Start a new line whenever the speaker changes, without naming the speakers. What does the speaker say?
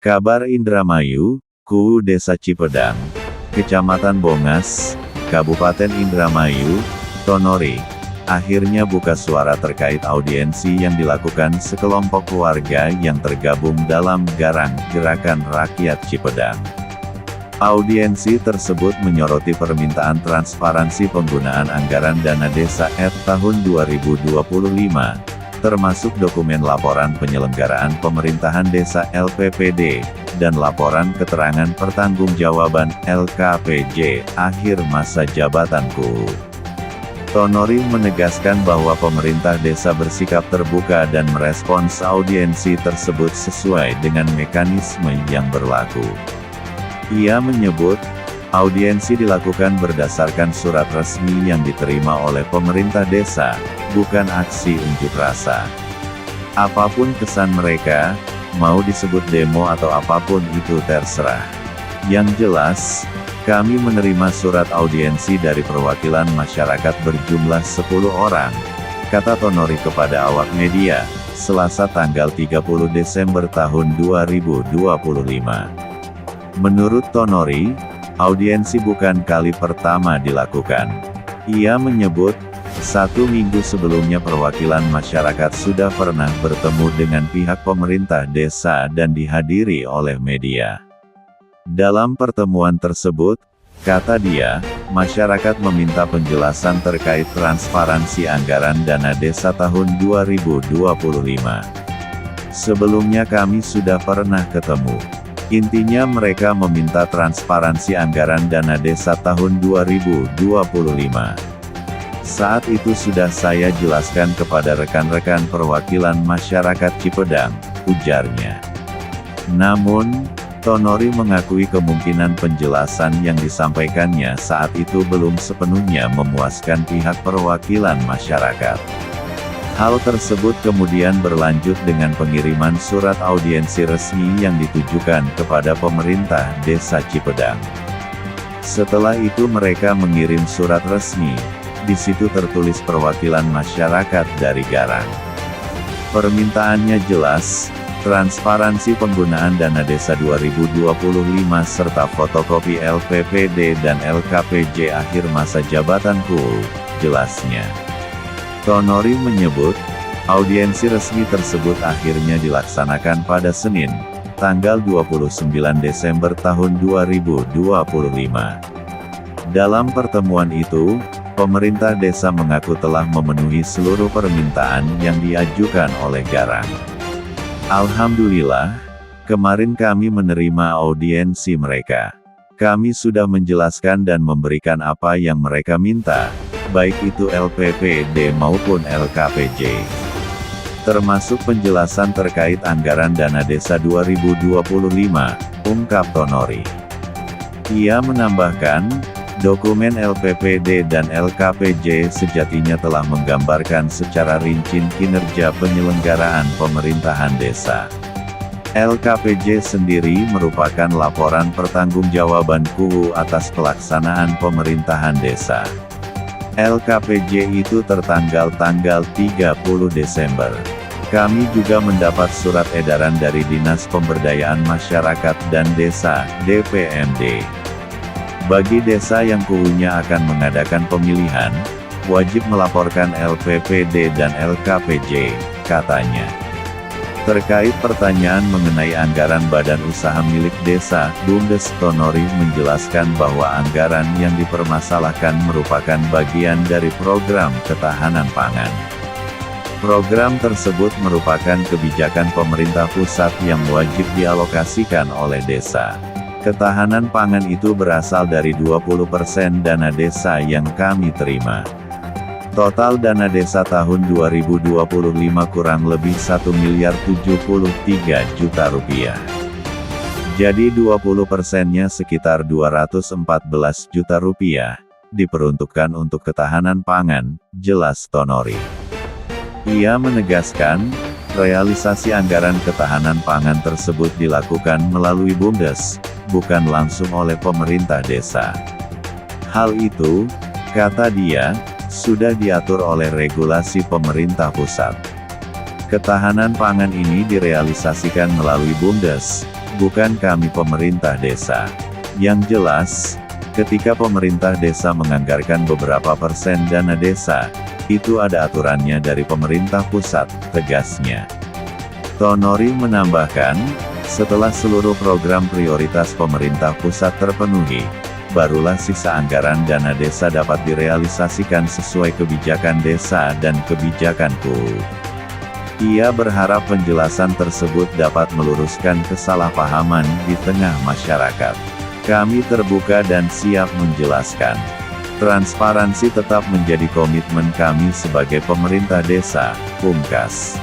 Kabar Indramayu, KUU Desa Cipedang, Kecamatan Bongas, Kabupaten Indramayu, Tonori, akhirnya buka suara terkait audiensi yang dilakukan sekelompok warga yang tergabung dalam Garang Gerakan Rakyat Cipedang. Audiensi tersebut menyoroti permintaan transparansi penggunaan anggaran dana desa tahun 2025, termasuk dokumen laporan penyelenggaraan pemerintahan desa LPPD, dan laporan keterangan pertanggungjawaban LKPJ akhir masa jabatan KUU. Tonori menegaskan bahwa pemerintah desa bersikap terbuka dan merespons audiensi tersebut sesuai dengan mekanisme yang berlaku. Ia menyebut, audiensi dilakukan berdasarkan surat resmi yang diterima oleh pemerintah desa, bukan aksi unjuk rasa. Apapun kesan mereka, mau disebut demo atau apapun itu terserah. Yang jelas, kami menerima surat audiensi dari perwakilan masyarakat berjumlah 10 orang, kata Tonori kepada awak media, Selasa tanggal 30 Desember tahun 2025. Menurut Tonori, audiensi bukan kali pertama dilakukan. Ia menyebut, 1 minggu sebelumnya perwakilan masyarakat sudah pernah bertemu dengan pihak pemerintah desa dan dihadiri oleh media. Dalam pertemuan tersebut, kata dia, masyarakat meminta penjelasan terkait transparansi anggaran dana desa tahun 2025. Sebelumnya kami sudah pernah ketemu. Intinya mereka meminta transparansi anggaran dana desa tahun 2025. Saat itu sudah saya jelaskan kepada rekan-rekan perwakilan masyarakat Cipedang, ujarnya. Namun, Tonori mengakui kemungkinan penjelasan yang disampaikannya saat itu belum sepenuhnya memuaskan pihak perwakilan masyarakat. Hal tersebut kemudian berlanjut dengan pengiriman surat audiensi resmi yang ditujukan kepada pemerintah desa Cipedang. Setelah itu mereka mengirim surat resmi, di situ tertulis perwakilan masyarakat dari Garang. Permintaannya jelas, transparansi penggunaan dana desa 2025 serta fotokopi LPPD dan LKPJ akhir masa jabatan KUU, jelasnya. Tonori menyebut, audiensi resmi tersebut akhirnya dilaksanakan pada Senin, tanggal 29 Desember tahun 2025. Dalam pertemuan itu, pemerintah desa mengaku telah memenuhi seluruh permintaan yang diajukan oleh Garang. Alhamdulillah, kemarin kami menerima audiensi mereka. Kami sudah menjelaskan dan memberikan apa yang mereka minta, baik itu LPPD maupun LKPJ. Termasuk penjelasan terkait anggaran dana desa 2025, ungkap Tonori. Ia menambahkan, dokumen LPPD dan LKPJ sejatinya telah menggambarkan secara rinci kinerja penyelenggaraan pemerintahan desa. LKPJ sendiri merupakan laporan pertanggungjawaban KUU atas pelaksanaan pemerintahan desa. LKPJ itu tertanggal tanggal 30 Desember. Kami juga mendapat surat edaran dari Dinas Pemberdayaan Masyarakat dan Desa, DPMD. Bagi desa yang KUU-nya akan mengadakan pemilihan, wajib melaporkan LPPD dan LKPJ, katanya. Terkait pertanyaan mengenai anggaran badan usaha milik desa, Bumdes Tonori menjelaskan bahwa anggaran yang dipermasalahkan merupakan bagian dari program ketahanan pangan. Program tersebut merupakan kebijakan pemerintah pusat yang wajib dialokasikan oleh desa. Ketahanan pangan itu berasal dari 20% dana desa yang kami terima. Total dana desa tahun 2025 kurang lebih 1.073 juta rupiah. Jadi 20%-nya sekitar 214 juta rupiah, diperuntukkan untuk ketahanan pangan, jelas Tonori. Ia menegaskan, realisasi anggaran ketahanan pangan tersebut dilakukan melalui Bumdes, bukan langsung oleh pemerintah desa. Hal itu, kata dia, sudah diatur oleh regulasi pemerintah pusat. Ketahanan pangan ini direalisasikan melalui Bumdes, bukan kami pemerintah desa. Yang jelas, ketika pemerintah desa menganggarkan beberapa persen dana desa, itu ada aturannya dari pemerintah pusat, tegasnya. Tonori menambahkan, setelah seluruh program prioritas pemerintah pusat terpenuhi, barulah sisa anggaran dana desa dapat direalisasikan sesuai kebijakan desa dan kebijakan KUU. Ia berharap penjelasan tersebut dapat meluruskan kesalahpahaman di tengah masyarakat. Kami terbuka dan siap menjelaskan. Transparansi tetap menjadi komitmen kami sebagai pemerintah desa, pungkas.